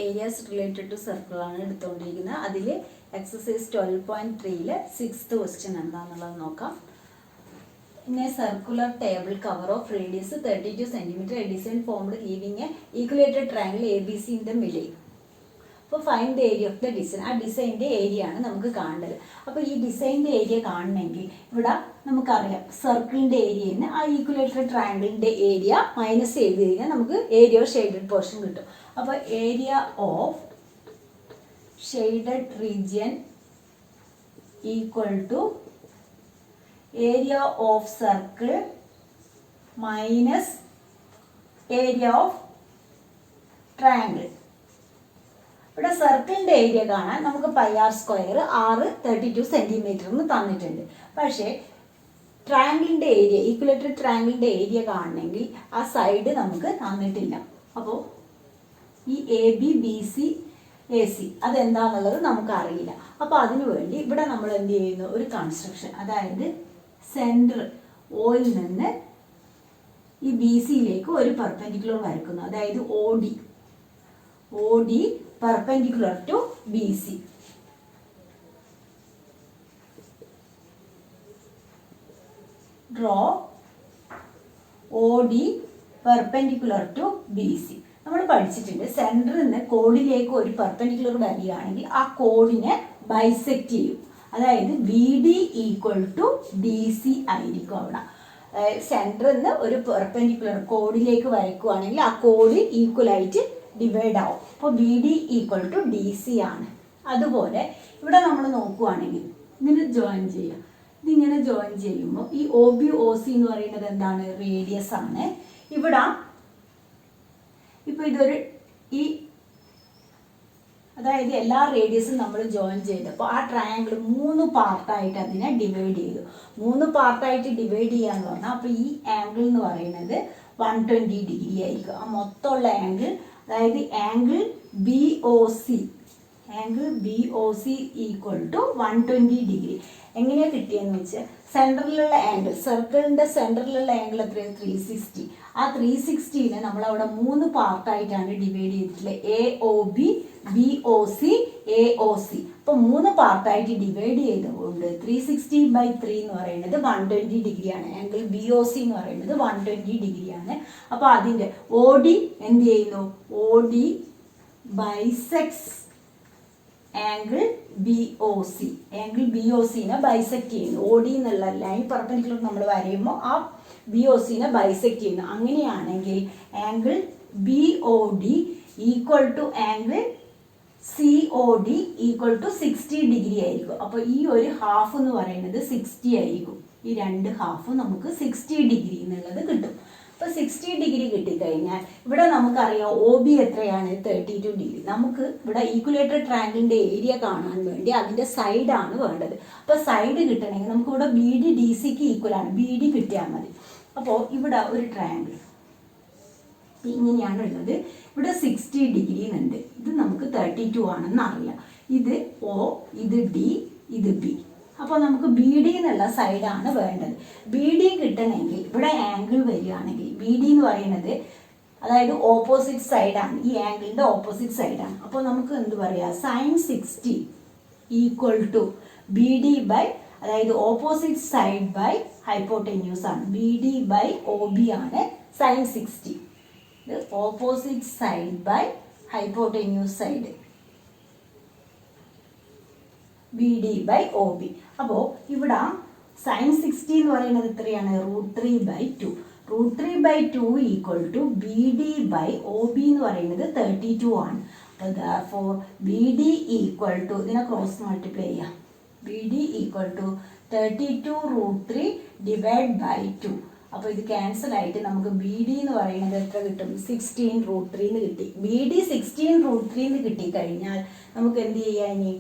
Areas related to circle ആണ് എടുത്തുകൊണ്ടിരിക്കുന്നത്. അതിൽ exercise 12.3 sixth question എന്താണെന്നുള്ളത് നോക്കാം. In a circular table cover of radius 32 cm, a design formed leaving a equilateral triangle ABC in the middle. അപ്പോൾ find the area of the design. ആ ഡിസൈൻ്റെ area ആണ് നമുക്ക് കാണേണ്ടത്. അപ്പോൾ ഈ ഡിസൈൻ്റെ ഏരിയ കാണണമെങ്കിൽ ഇവിടെ നമുക്കറിയാം സർക്കിളിൻ്റെ ഏരിയന് ആ ഈക്വലേറ്റർ ട്രയാങ്കിളിൻ്റെ ഏരിയ മൈനസ് ചെയ്ത് കഴിഞ്ഞാൽ നമുക്ക് ഏരിയ ഓഫ് ഷെയ്ഡഡ് പോർഷൻ കിട്ടും. അപ്പോൾ area of shaded region equal to area of circle minus area of triangle. ഇവിടെ സർക്കിളിൻ്റെ ഏരിയ കാണാൻ നമുക്ക് πr² 32 സെൻറ്റിമീറ്റർ എന്ന് തന്നിട്ടുണ്ട്. പക്ഷേ ട്രയാങ്കിളിൻ്റെ ഏരിയ ഈക്വലേറ്റർ ട്രയാങ്കിളിൻ്റെ ഏരിയ കാണണമെങ്കിൽ ആ സൈഡ് നമുക്ക് തന്നിട്ടില്ല. അപ്പോൾ ഈ AB BC AC അതെന്താണെന്നുള്ളത് നമുക്കറിയില്ല. അപ്പോൾ അതിനു വേണ്ടി ഇവിടെ നമ്മൾ എന്ത് ചെയ്യുന്നു, ഒരു കൺസ്ട്രക്ഷൻ, അതായത് സെൻറ്റർ ഓയിൽ നിന്ന് ഈ BCയിലേക്ക് ഒരു പെർപെൻഡിക്കുലർ വരക്കുന്നു. അതായത് OD perpendicular to BC. Draw OD perpendicular to BC. നമ്മൾ പഠിച്ചിട്ടുണ്ട് സെൻറ്ററിൽ നിന്ന് കോഡിലേക്ക് ഒരു പെർപെൻഡിക്കുലർ വരികയാണെങ്കിൽ ആ കോഡിനെ ബൈസെക്റ്റ് ചെയ്യും. അതായത് BD ഈക്വൽ ടു DC ആയിരിക്കും അവിടെ. സെൻറ്ററിൽ നിന്ന് ഒരു പെർപെൻഡിക്കുലർ കോഡിലേക്ക് വരയ്ക്കുകയാണെങ്കിൽ ആ കോഡ് ഈക്വലായിട്ട് ഡിവൈഡ് ആവും. അപ്പോൾ BD ഈക്വൽ ടു DC ആണ്. അതുപോലെ ഇവിടെ നമ്മൾ നോക്കുകയാണെങ്കിൽ ഇതിന് ജോയിൻ ചെയ്യാം. ഇതിങ്ങനെ ജോയിൻ ചെയ്യുമ്പോൾ ഈ OB OC എന്ന് പറയുന്നത് എന്താണ്, റേഡിയസ് ആണ്. ഇവിടെ ഇപ്പോൾ ഇതൊരു അതായത് എല്ലാ റേഡിയസും നമ്മൾ ജോയിൻ ചെയ്തപ്പോൾ ആ ട്രയാങ്കിൾ 3 പാർട്ടായിട്ട് അതിനെ ഡിവൈഡ് ചെയ്തു. 3 പാർട്ടായിട്ട് ഡിവൈഡ് ചെയ്യാന്ന് പറഞ്ഞാൽ അപ്പോൾ ഈ ആംഗിൾ എന്ന് പറയുന്നത് 120 ഡിഗ്രി ആയിരിക്കും. ആ മൊത്തമുള്ള ആംഗിൾ, അതായത് angle BOC equal to 120 degree. എങ്ങനെയാണ് കിട്ടിയെന്ന് വെച്ചാൽ സെൻറ്ററിലുള്ള ആംഗിൾ, സർക്കിളിൻ്റെ സെൻറ്ററിലുള്ള ആംഗിൾ എത്രയാണ്, 360. ആ 360നെ നമ്മളവിടെ 3 പാർട്ടായിട്ടാണ് ഡിവൈഡ് ചെയ്തിട്ടുള്ളത്. AOB BOC AOC. അപ്പോൾ 3 പാർട്ടായിട്ട് ഡിവൈഡ് ചെയ്തുകൊണ്ട് 360/3 എന്ന് പറയുന്നത് 120 ഡിഗ്രിയാണ്. ആംഗിൾ BOC എന്ന് പറയുന്നത് 120 ഡിഗ്രിയാണ്. അപ്പോൾ അതിൻ്റെ OD എന്ത് ചെയ്യുന്നു, OD ബൈസെക്ട്സ് ആംഗിൾ BOCനെ ബൈസെക്റ്റ് ചെയ്യുന്നു. OD എന്നുള്ള ലൈൻ പെർപെൻഡിക്കുലർ നമ്മൾ വരയുമ്പോൾ ആ BOCനെ ബൈസെക്റ്റ് ചെയ്യുന്നു. അങ്ങനെയാണെങ്കിൽ angle BOD equal to angle COD equal to 60 degree ആയിരിക്കും. അപ്പോൾ ഈ ഒരു ഹാഫ് എന്ന് പറയുന്നത് 60 ആയിരിക്കും. ഈ 2 ഹാഫ് നമുക്ക് 60 ഡിഗ്രി എന്നുള്ളത് കിട്ടും. അപ്പോൾ 60 ഡിഗ്രി കിട്ടിക്കഴിഞ്ഞാൽ ഇവിടെ നമുക്കറിയാം OB എത്രയാണ്, 32 ഡിഗ്രി. നമുക്ക് ഇവിടെ ഈക്വലേറ്റർ ട്രയാങ്കിളിൻ്റെ ഏരിയ കാണാൻ വേണ്ടി അതിൻ്റെ സൈഡാണ് വേണ്ടത്. അപ്പോൾ സൈഡ് കിട്ടണമെങ്കിൽ നമുക്കിവിടെ BD DCക്ക് ഈക്വലാണ്, BD കിട്ടിയാൽ മതി. അപ്പോൾ ഇവിടെ ഒരു ട്രയാങ്കിൾ ഇങ്ങനെയാണ് ഉള്ളത്. ഇവിടെ 60 ഡിഗ്രി എന്നുണ്ട്. ഇത് നമുക്ക് 32 ആണെന്ന് അറിയാം. ഇത് O, ഇത് D, ഇത് B. അപ്പോൾ നമുക്ക് BD എന്നുള്ള സൈഡാണ് വേണ്ടത്. BD കിട്ടണമെങ്കിൽ ഇവിടെ ആംഗിൾ വരികയാണെങ്കിൽ BD എന്ന് പറയുന്നത് അതായത് ഓപ്പോസിറ്റ് സൈഡാണ്, ഈ ആംഗിളിൻ്റെ ഓപ്പോസിറ്റ് സൈഡാണ്. അപ്പോൾ നമുക്ക് എന്ത് പറയാം, sin 60 equal to BD by, അതായത് ഓപ്പോസിറ്റ് സൈഡ് ബൈ ഹൈപ്പോട്ടെന്യൂസ് ആണ്. BD ബൈ OB ആണ് sin 60. ഇത് opposite side by hypotenuse side, BD by OB. അപ്പോൾ ഇവിടെ sin 60 എന്ന് പറയുന്നത് എത്രയാണ്, √3/2. √3/2 equal to BD by OB എന്ന് പറയുന്നത് 32 ആണ്. അപ്പോൾ therefore BD ഈക്വൽ ടു, ഇതിനെ ക്രോസ് മൾട്ടിപ്ലൈ ചെയ്യാം, BD ഈക്വൽ ടു 32√3 /2. അപ്പോൾ ഇത് ക്യാൻസൽ ആയിട്ട് നമുക്ക് BD എന്ന് പറയുന്നത് എത്ര കിട്ടും, 16√3 എന്ന് കിട്ടി. BD 16√3 എന്ന് കിട്ടിക്കഴിഞ്ഞാൽ നമുക്ക് എന്ത് ചെയ്യാം, ഇനി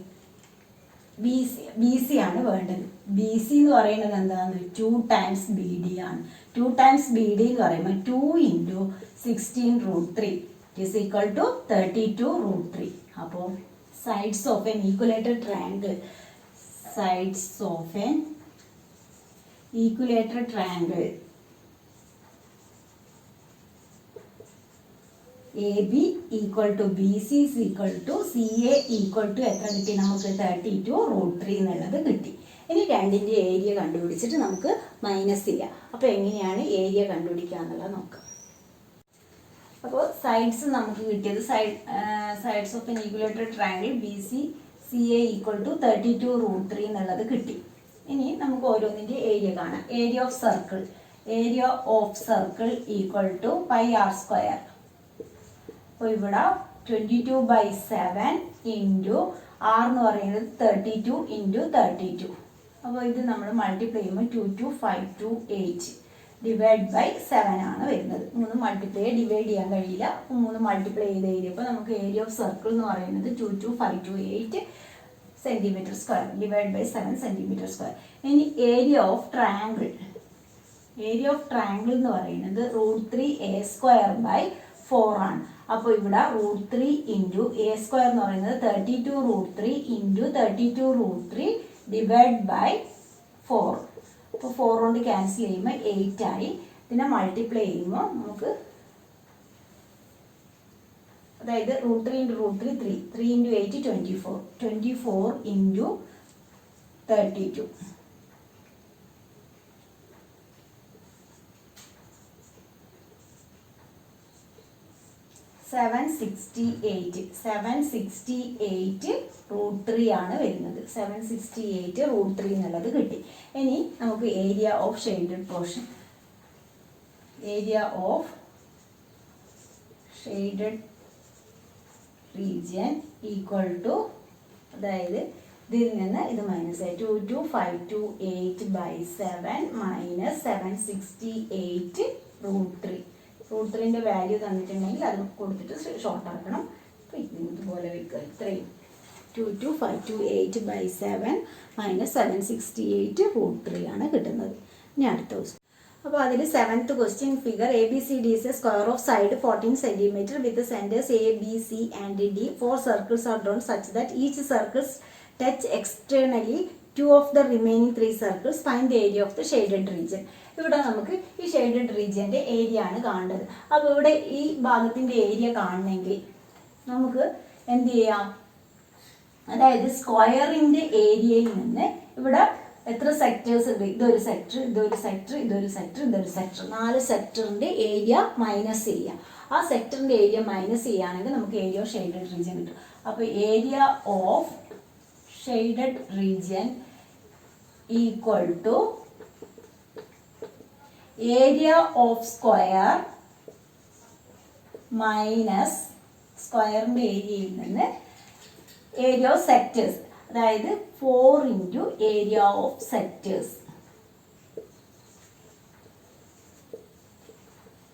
BC ആണ് വേണ്ടത്. BC എന്ന് പറയുന്നത് എന്താണ്, 2 ടൈംസ് BD ആണ്. 2 ടൈംസ് BD എന്ന് പറയുമ്പോൾ 2 × 16√3 is equal to 32√3. അപ്പോൾ sides of an equilateral triangle, sides of an equilateral triangle AB equal to BC is equal to CA equal to എത്ര കിട്ടി നമുക്ക് 32√3 എന്നുള്ളത് കിട്ടി. ഇനി രണ്ടിൻ്റെ ഏരിയ കണ്ടുപിടിച്ചിട്ട് നമുക്ക് മൈനസ് ചെയ്യാം. അപ്പോൾ എങ്ങനെയാണ് ഏരിയ കണ്ടുപിടിക്കുക എന്നുള്ളത് നോക്കാം. അപ്പോൾ സൈഡ്സ് നമുക്ക് കിട്ടിയത് sides of an equilateral triangle BCCA equal to 32√3 എന്നുള്ളത് കിട്ടി. ഇനി നമുക്ക് ഓരോന്നിൻ്റെ ഏരിയ കാണാം. Area of circle equal to πr². അപ്പോൾ ഇവിടെ 22/7 ഇൻറ്റു R എന്ന് പറയുന്നത് 32 ഇൻറ്റു 32. അപ്പോൾ ഇത് നമ്മൾ മൾട്ടിപ്ലൈ ചെയ്യുമ്പോൾ 22528 ഡിവൈഡ് ബൈ 7 ആണ് വരുന്നത്. 3 മൾട്ടിപ്ലൈ ഡിവൈഡ് ചെയ്യാൻ കഴിയില്ല. 3 മൾട്ടിപ്ലൈ ചെയ്ത് കഴിഞ്ഞപ്പോൾ നമുക്ക് ഏരിയ ഓഫ് സർക്കിൾ എന്ന് പറയുന്നത് 22528 centimetre square divide by 7 centimetre square. ഇനി ഏരിയ ഓഫ് ട്രയാങ്കിൾ എന്ന് പറയുന്നത് √3a²/4 ആണ്. അപ്പോൾ ഇവിടെ √3 ഇൻറ്റു a² എന്ന് പറയുന്നത് 32√3 ഇൻറ്റു 32√3 ഡിവൈഡ് ബൈ 4. അപ്പോൾ 4 കൊണ്ട് ക്യാൻസൽ ചെയ്യുമ്പോൾ 8 ആയി. ഇതിനെ മൾട്ടിപ്ലൈ ചെയ്യുമ്പോൾ നമുക്ക് അതായത് √3 ഇൻറ്റു √3 3 ഇൻറ്റു 8 24 ഇൻറ്റു 32 768√3 ആണ് വരുന്നത്. 768√3 എന്നുള്ളത് കിട്ടി. ഇനി നമുക്ക് area of shaded portion region equal to അതായത് ഇതിൽ നിന്ന് ഇത് മൈനസ് ആയി 22528/7 മൈനസ് 768√3. √3ൻ്റെ വാല്യൂ തന്നിട്ടുണ്ടെങ്കിൽ അത് കൊടുത്തിട്ട് ഷോർട്ട് ആക്കണം. അപ്പോൾ ഇതുപോലെ വെക്കുക. ഇത്രയും 22528/7 മൈനസ് 768√3 ആണ് കിട്ടുന്നത്. ഇനി അടുത്ത ക്വസ്റ്റ്യൻ. അപ്പോൾ അതിൽ 7th question figure ABCD is a square of side 14 cm with the centers A, B, C and D. 4 circles are drawn such that each circles touch externally 2 of the remaining 3 circles. Find the area of the shaded region. ഇവിടെ നമുക്ക് ഈ shaded റീജിയൻ്റെ area ആണ് കാണേണ്ടത്. അപ്പോൾ ഇവിടെ ഈ ഭാഗത്തിൻ്റെ area കാണണമെങ്കിൽ നമുക്ക് എന്ത് ചെയ്യാം? അതായത് സ്ക്വയറിൻ്റെ ഏരിയയിൽ നിന്ന് ഇവിടെ എത്ര സെക്ടേഴ്സ് ഉണ്ട്? ഇതൊരു സെക്ടർ, 4 സെക്ടറിൻ്റെ ഏരിയ മൈനസ് ചെയ്യുക. ആ സെക്ടറിൻ്റെ ഏരിയ മൈനസ് ചെയ്യുകയാണെങ്കിൽ നമുക്ക് ഏരിയ ഓഫ് ഷെയ്ഡഡ് റീജിയൻ കിട്ടും. അപ്പോൾ area of shaded region equal to area of square minus സ്ക്വയറിൻ്റെ ഏരിയയിൽ നിന്ന് ഏരിയ ഓഫ് സെക്ടേഴ്സ്, അതായത് 4 ഇൻറ്റു ഏരിയ ഓഫ് സെക്ടേഴ്സ്.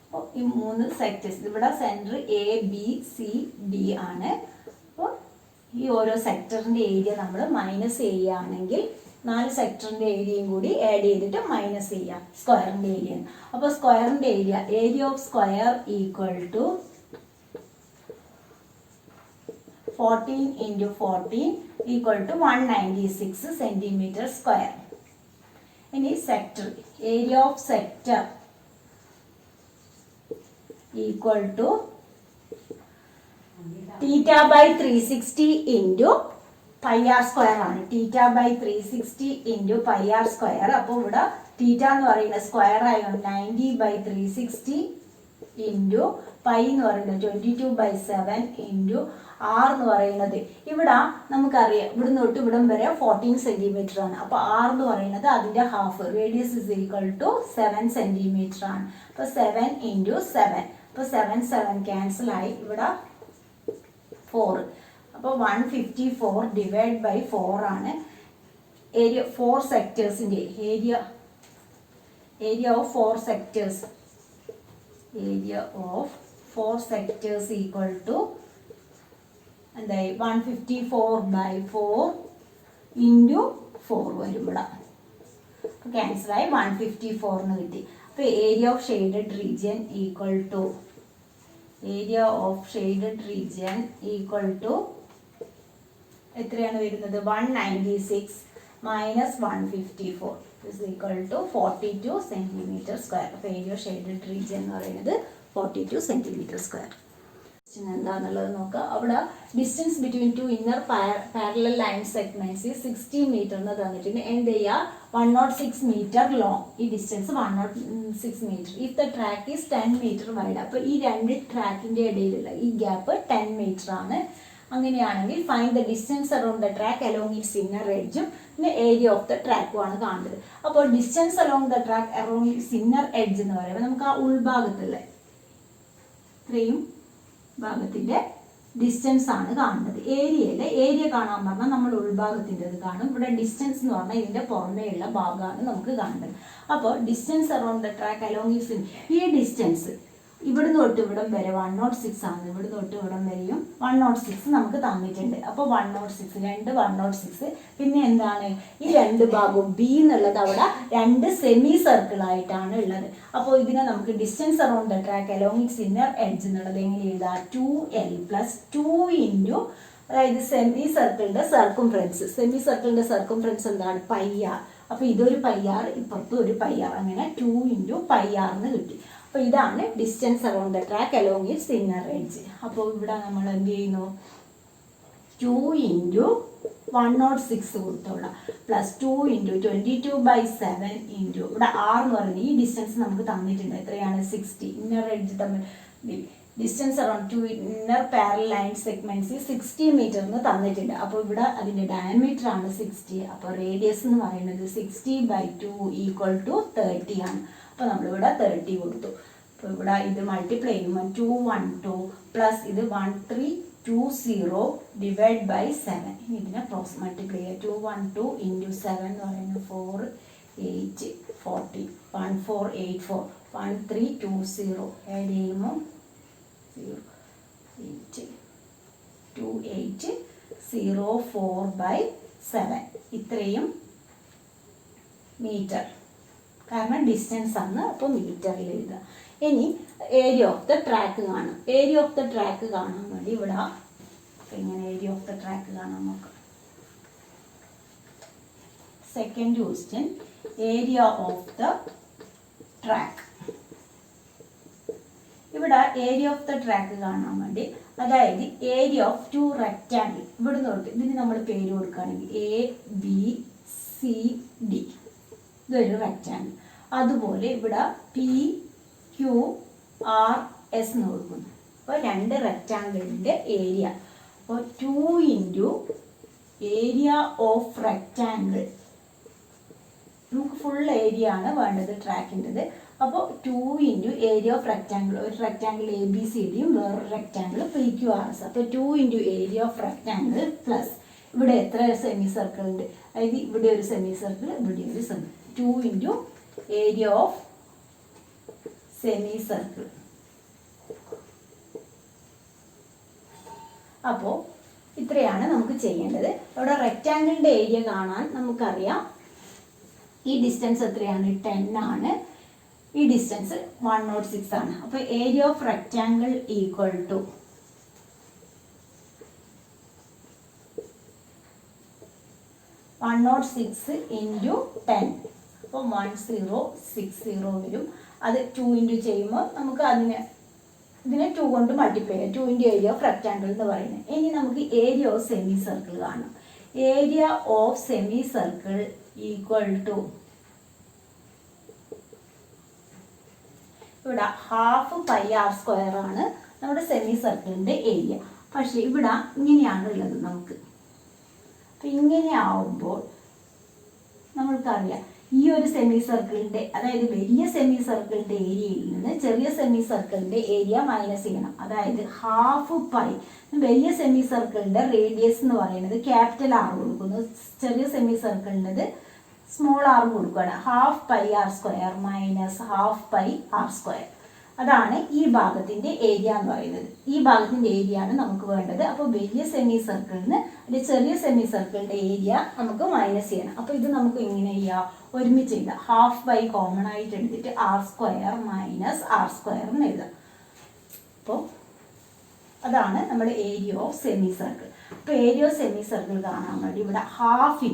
അപ്പോൾ ഈ 3 സെക്ടേഴ്സ് ഇവിടെ സെൻറ്റർ ABCD ആണ്. അപ്പോൾ ഈ ഓരോ സെക്ടറിൻ്റെ ഏരിയ നമ്മൾ മൈനസ് ചെയ്യുകയാണെങ്കിൽ 4 സെക്ടറിൻ്റെ ഏരിയയും കൂടി ആഡ് ചെയ്തിട്ട് മൈനസ് ചെയ്യാം സ്ക്വയറിൻ്റെ ഏരിയ. അപ്പോൾ സ്ക്വയറിൻ്റെ area of square equal to 14 into 14 equal to 196 centimetre square. ഇനി sector area of sector equal to θ/360 into πr² ആണ്. θ/360 ഇൻറ്റു πr². അപ്പോൾ ഇവിടെ തീറ്റ എന്ന് പറയുന്നത് സ്ക്വയർ ആയതുകൊണ്ട് 90/360 ഇൻറ്റു പൈ എന്ന് പറയുന്നത് 22/7 ഇൻറ്റു R എന്ന് പറയുന്നത് ഇവിടെ നമുക്കറിയാം ഇവിടുന്ന് തൊട്ട് ഇവിടം വരെ 14 സെൻറ്റിമീറ്റർ ആണ്. അപ്പോൾ R എന്ന് പറയുന്നത് അതിൻ്റെ half, radius is equal to 7 centimetre ആണ്. അപ്പോൾ 7 ഇൻറ്റു 7, അപ്പോൾ 7 ക്യാൻസൽ ആയി. ഇവിടെ 4, അപ്പോൾ 154 ഡിവൈഡ് ബൈ 4 ആണ് ഏരിയ 4 സെക്ടേഴ്സിൻ്റെ area of 4 sectors. Area of 4 sectors equal to എന്തായി 154/4 ഇൻറ്റു 4 വരും ഇവിടെ. അപ്പോൾ ക്യാൻസലായി 154 എന്ന് കിട്ടി. അപ്പോൾ area of shaded region equal to എത്രയാണ് വരുന്നത്? 196 minus 154 is equal to 42 centimetre square. അപ്പോൾ ഏരിയ ഓഫ് ഷെയ്ഡഡ് റീജിയൻ എന്ന് പറയുന്നത് 42 സെൻറ്റിമീറ്റർ സ്ക്വയർ. എന്താണെന്നുള്ളത് നോക്കാം. അവിടെ distance between two inner parallel line segments 60 metre എന്ന് തന്നിട്ടുണ്ട്. എന്ത് ചെയ്യുക, 106 മീറ്റർ ലോങ്. ഈ distance 106 metre. If the track is 10 metre wide. അപ്പോൾ ഈ രണ്ട് ട്രാക്കിന്റെ ഇടയിലുള്ള ഈ ഗ്യാപ്പ് 10 മീറ്റർ ആണ്. അങ്ങനെയാണെങ്കിൽ find the distance around the track along its inner എഡ്ജും പിന്നെ ഏരിയ ഓഫ് ദ ട്രാക്കും ആണ് കാണുന്നത്. അപ്പോൾ distance along the track around its inner edge എന്ന് പറയുമ്പോൾ നമുക്ക് ആ ഉൾഭാഗത്തുള്ള ഇത്രയും ഭാഗത്തിന്റെ ഡിസ്റ്റൻസ് ആണ് കാണുന്നത്. ഏരിയ കാണാൻ പറഞ്ഞാൽ നമ്മൾ ഉൾഭാഗത്തിൻ്റെത് കാണും. ഇവിടെ ഡിസ്റ്റൻസ് എന്ന് പറഞ്ഞാൽ ഇതിന്റെ പുറമേയുള്ള ഭാഗമാണ് നമുക്ക് കാണുന്നത്. അപ്പോൾ distance around the track along it's, ഈ ഡിസ്റ്റൻസ് ഇവിടുന്ന് തൊട്ട് ഇവിടം വരെ 106 ആണ്. ഇവിടുന്ന് തൊട്ട് ഇവിടം വരെയും 106 നമുക്ക് തന്നിട്ടുണ്ട്. അപ്പോൾ 106 106. പിന്നെ എന്താണ്, ഈ രണ്ട് ഭാഗവും ബി എന്നുള്ളത് അവിടെ രണ്ട് സെമി സർക്കിൾ ആയിട്ടാണ് ഉള്ളത്. അപ്പോൾ ഇതിനെ നമുക്ക് distance around the track along its inner edge എന്നുള്ളത് എങ്ങനെ എഴുതാം, 2l + 2 ഇൻറ്റു, അതായത് സെമി സർക്കിളിന്റെ സർക്കംഫറൻസ്. സെമി സർക്കിളിന്റെ സർക്കംഫറൻസ് എന്താണ്, πr. അപ്പോൾ ഇതൊരു πr, ഇപ്പുറത്തും ഒരു πr, അങ്ങനെ 2 × πr എന്ന് കിട്ടി. അപ്പോൾ ഇതാണ് distance around the track along its inner edge. അപ്പോൾ ഇവിടെ നമ്മൾ എന്ത് ചെയ്യുന്നു, 2 × 106 കൊടുത്തോളാം +2 × 22/7 ഇൻറ്റു ഇവിടെ r എന്ന് പറയുന്നത് ഈ ഡിസ്റ്റൻസ് നമുക്ക് തന്നിട്ടുണ്ട്. എത്രയാണ്, 60. ഇന്നർ എഡ്ജ് തമ്മിൽ distance around two inner parallel line segments 60 metre എന്ന് തന്നിട്ടുണ്ട്. അപ്പോൾ ഇവിടെ അതിന്റെ ഡയമീറ്റർ ആണ് 60. അപ്പോൾ റേഡിയസ് എന്ന് പറയുന്നത് 60/2 = 30 ആണ്. അപ്പോൾ നമ്മളിവിടെ 30 കൊടുത്തു. അപ്പോൾ ഇവിടെ ഇത് മൾട്ടിപ്ലൈ ചെയ്യുമ്പോൾ 212 പ്ലസ് ഇത് 1320 /7. ഇതിനെ ക്രോസ് മൾട്ടിപ്ലൈ ചെയ്യുക. 212 × 7 എന്ന് പറയുന്നത് 4 8 40 1484 1320 ആഡ് ചെയ്യുമ്പോൾ 2804/7 ഇത്രയും മീറ്റർ. കാരണം ഡിസ്റ്റൻസ് ആണ്, അപ്പോൾ മീറ്ററിൽ എഴുതുക. ഇനി ഏരിയ ഓഫ് ദ ട്രാക്ക് കാണും. ഏരിയ ഓഫ് ദ ട്രാക്ക് കാണാൻ വേണ്ടി ഇവിടെ ഇങ്ങനെ ഏരിയ ഓഫ് ദ ട്രാക്ക് കാണാൻ നോക്കാം. Second question, area of the track. ഇവിടെ ഏരിയ ഓഫ് ദ ട്രാക്ക് കാണാൻ വേണ്ടി, അതായത് ഏരിയ ഓഫ് 2 റെക്റ്റാങ്കിൾ, ഇവിടെ തൊട്ട് ഇതിന് നമ്മൾ പേര് കൊടുക്കുകയാണെങ്കിൽ ABCD, ഇതൊരു റെക്റ്റാങ്കിൾ. അതുപോലെ ഇവിടെ PQRS എന്ന് കൊടുക്കുന്നു. അപ്പോൾ രണ്ട് റെക്റ്റാങ്കിളിൻ്റെ ഏരിയ. അപ്പോൾ 2 × ഏരിയ ഓഫ് റെക്റ്റാങ്കിൾ, നമുക്ക് ഫുൾ ഏരിയ ആണ് വേണ്ടത് ട്രാക്കിൻ്റെത്. അപ്പോൾ 2 × ഏരിയ ഓഫ് റെക്റ്റാങ്കിൾ, ഒരു റെക്റ്റാങ്കിൾ ABCDയും വേറൊരു റെക്റ്റാങ്കിൾ PQRS. അപ്പോൾ 2 × ഏരിയ ഓഫ് റെക്റ്റാങ്കിൾ പ്ലസ് ഇവിടെ എത്ര സെമി സർക്കിൾ ഉണ്ട്, അതായത് ഇവിടെ ഒരു സെമി സർക്കിൾ, ഇവിടെ ഒരു semi, 2 × area of semi circle. അപ്പോൾ ഇത്രയാണ് നമുക്ക് ചെയ്യേണ്ടത്. ഇവിടെ റെക്റ്റാങ്കിളിൻ്റെ ഏരിയ കാണാൻ നമുക്കറിയാം, ഈ ഡിസ്റ്റൻസ് എത്രയാണ്, 10 ആണ്. ഈ ഡിസ്റ്റൻസ് 106 ആണ്. അപ്പോൾ area of rectangle equal to 106 × 10. അപ്പോൾ 1060 വരും. അത് 2 × ചെയ്യുമ്പോൾ നമുക്ക് ഇതിനെ 2 കൊണ്ട് മൾട്ടിപ്ലൈ ചെയ്യാം. 2 × ഏരിയ ഓഫ് റെക്റ്റാങ്കിൾ എന്ന് പറയുന്നത്. ഇനി നമുക്ക് ഏരിയ ഓഫ് സെമി സർക്കിൾ കാണാം. Area of semicircle equal to, ഇവിടെ ½ πr² ആണ് നമ്മുടെ സെമി സർക്കിളിൻ്റെ ഏരിയ. പക്ഷേ ഇവിടെ ഇങ്ങനെയാണ് ഉള്ളത് നമുക്ക്. അപ്പം ഇങ്ങനെ ആവുമ്പോൾ നമ്മൾക്കറിയാം ഈ ഒരു സെമി സർക്കിളിൻ്റെ, അതായത് വലിയ സെമി സർക്കിളിൻ്റെ ഏരിയയിൽ നിന്ന് ചെറിയ സെമി സർക്കിളിൻ്റെ ഏരിയ മൈനസ് ചെയ്യണം. അതായത് ½ π, വലിയ സെമി സർക്കിളിൻ്റെ റേഡിയസ് എന്ന് പറയുന്നത് ക്യാപിറ്റൽ R കൊടുക്കുന്നു, ചെറിയ സെമി സർക്കിളിൻ്റെത് സ്മോൾ r കൊടുക്കുകയാണ്. ½ πr² മൈനസ് ½ πr². അതാണ് ഈ ഭാഗത്തിൻ്റെ ഏരിയ എന്ന് പറയുന്നത്. ഈ ഭാഗത്തിൻ്റെ ഏരിയ ആണ് നമുക്ക് വേണ്ടത്. അപ്പോൾ വലിയ സെമി സർക്കിളിന് അല്ലെങ്കിൽ ചെറിയ സെമി സർക്കിളിൻ്റെ ഏരിയ നമുക്ക് മൈനസ് ചെയ്യണം. അപ്പോൾ ഇത് നമുക്ക് ഇങ്ങനെ ചെയ്യാം, ഒരുമിച്ച് എഴുതാം. ½ π കോമൺ ആയിട്ട് എടുത്തിട്ട് r² മൈനസ് r² എന്ന് എഴുതാം. അപ്പോൾ അതാണ് നമ്മുടെ ഏരിയ ഓഫ് സെമി സർക്കിൾ. അപ്പോൾ ഏരിയ ഓഫ് സെമി സർക്കിൾ കാണാൻ വേണ്ടി ഇവിടെ ½ ×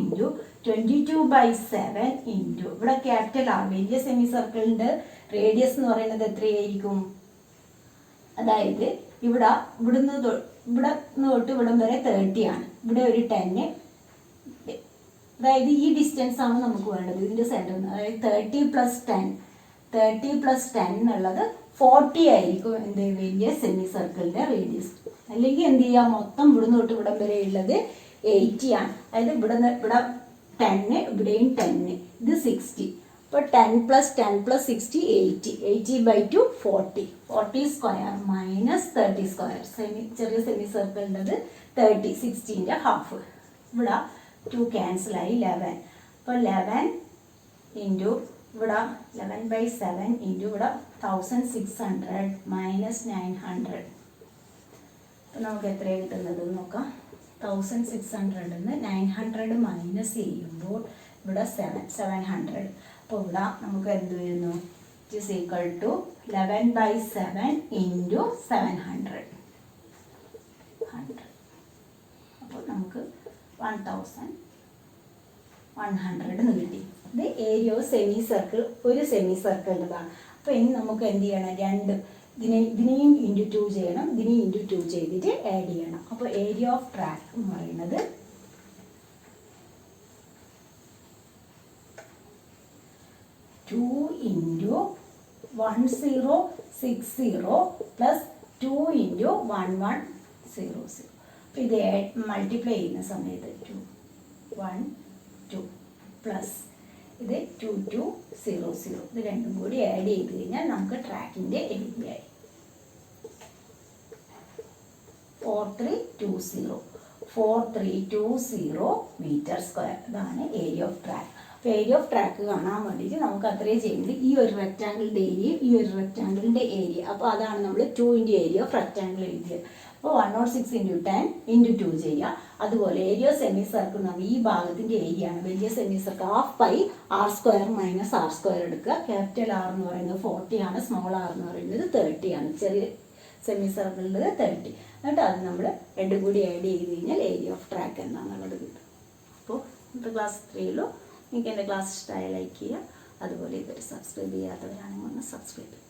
22/7 ഇൻറ്റു ഇവിടെ ക്യാപിറ്റൽ R, വലിയ സെമി സർക്കിളിൻ്റെ റേഡിയസ് എന്ന് പറയുന്നത് എത്രയായിരിക്കും, അതായത് ഇവിടുന്ന് തൊട്ട് ഇവിടം വരെ 30 ആണ്. ഇവിടെ ഒരു 10, അതായത് ഈ ഡിസ്റ്റൻസ് ആണ് നമുക്ക് വേണ്ടത് ഇതിൻ്റെ സെൻറ്ററിൽ നിന്ന്. അതായത് 30 + 10 എന്നുള്ളത് 40 ആയിരിക്കും എന്ത് വലിയ സെമി സർക്കിളിൻ്റെ റേഡിയസ്. അല്ലെങ്കിൽ എന്ത് ചെയ്യാം, മൊത്തം ഇവിടുന്ന് തൊട്ട് ഇവിടം വരെ ഉള്ളത് 80 ആണ്. അതായത് ഇവിടെ 10, ഇവിടെയും 10, ഇത് 60. അപ്പോൾ 10 + 10 + 60 80. 80/2 40. 40 സ്ക്വയർ മൈനസ് 30 സ്ക്വയർ. ചെറിയ സെമി സർക്കിളിൻ്റെത് 30, 60ൻ്റെ ഹാഫ്. ഇവിടെ 2 ക്യാൻസലായി 11. അപ്പോൾ 11 ഇൻറ്റു ഇവിടെ 11/7 ഇൻറ്റു ഇവിടെ 1600 മൈനസ് 900. അപ്പോൾ നമുക്ക് എത്രയാണ് കിട്ടുന്നത് നോക്കാം. 1600 900 മൈനസ് ചെയ്യുമ്പോൾ ഇവിടെ 700. അപ്പോൾ ഇവിടെ നമുക്ക് എന്ത് വരുന്നു, it is equal to 11/7 into 700. അപ്പോൾ നമുക്ക് 1100 കിട്ടി. ഇത് ഏരിയ ഓഫ് സെമി സർക്കിൾ, ഒരു സെമി സർക്കിളിൻ്റെതാണ്. അപ്പോൾ ഇനി നമുക്ക് എന്ത് ചെയ്യണം, ഇതിനെയും ഇൻറ്റു 2 ചെയ്യണം, ഇതിനെയും ഇൻറ്റു 2 ചെയ്തിട്ട് ആഡ് ചെയ്യണം. അപ്പോൾ ഏരിയ ഓഫ് ട്രാക്ക് എന്ന് പറയുന്നത് 2 × 1060 പ്ലസ് 2 × 1100. അപ്പോൾ ഇത് മൾട്ടിപ്ലൈ ചെയ്യുന്ന സമയത്ത് 2 1 2 പ്ലസ് ഇത് 2200. ഇത് രണ്ടും കൂടി ആഡ് ചെയ്ത് കഴിഞ്ഞാൽ നമുക്ക് ട്രാക്കിൻ്റെ ഏരിയ ആയി 4320 മീറ്റർ സ്ക്വയർ. ഇതാണ് ഏരിയ ഓഫ് ട്രാക്ക്. അപ്പോൾ ഏരിയ ഓഫ് ട്രാക്ക് കാണാൻ വേണ്ടിയിട്ട് നമുക്ക് അത്രയും ചെയ്യുന്നത് ഈ ഒരു റെക്റ്റാങ്കിളിൻ്റെ ഏരിയയും ഈ ഒരു റെക്റ്റാങ്കിളിൻ്റെ ഏരിയ. അപ്പോൾ അതാണ് നമ്മൾ 2 ഏരിയ ഓഫ് റെക്റ്റാങ്കിൾ എഴുതിയത്. അപ്പോൾ 106 × 10 × 2 ചെയ്യുക. അതുപോലെ ഏരിയ ഓഫ് സെമി സർക്കിൾ നമ്മൾ ഈ ഭാഗത്തിൻ്റെ ഏരിയ ആണ്. വലിയ semi circle 12π r² minus r² എടുക്കുക. ക്യാപിറ്റൽ R എന്ന് പറയുന്നത് 40 ആണ്, സ്മോൾ r എന്ന് പറയുന്നത് 30 ആണ്. ചെറിയ സെമി സർക്കിളിൽ 30. എന്നിട്ട് അത് നമ്മൾ രണ്ടും കൂടി ആഡ് ചെയ്ത് കഴിഞ്ഞാൽ ഏരിയ ഓഫ് ട്രാക്ക് എന്താണെന്നുള്ളത് കിട്ടും. അപ്പോൾ ഇന്നത്തെ ക്ലാസ് 3 നിങ്ങൾക്ക് എൻ്റെ ക്ലാസ് ഇഷ്ടമായ ലൈക്ക് ചെയ്യുക. അതുപോലെ ഇതൊരു സബ്സ്ക്രൈബ് ചെയ്യാത്തവരാണെങ്കിൽ ഒന്ന് സബ്സ്ക്രൈബ് ചെയ്യുക.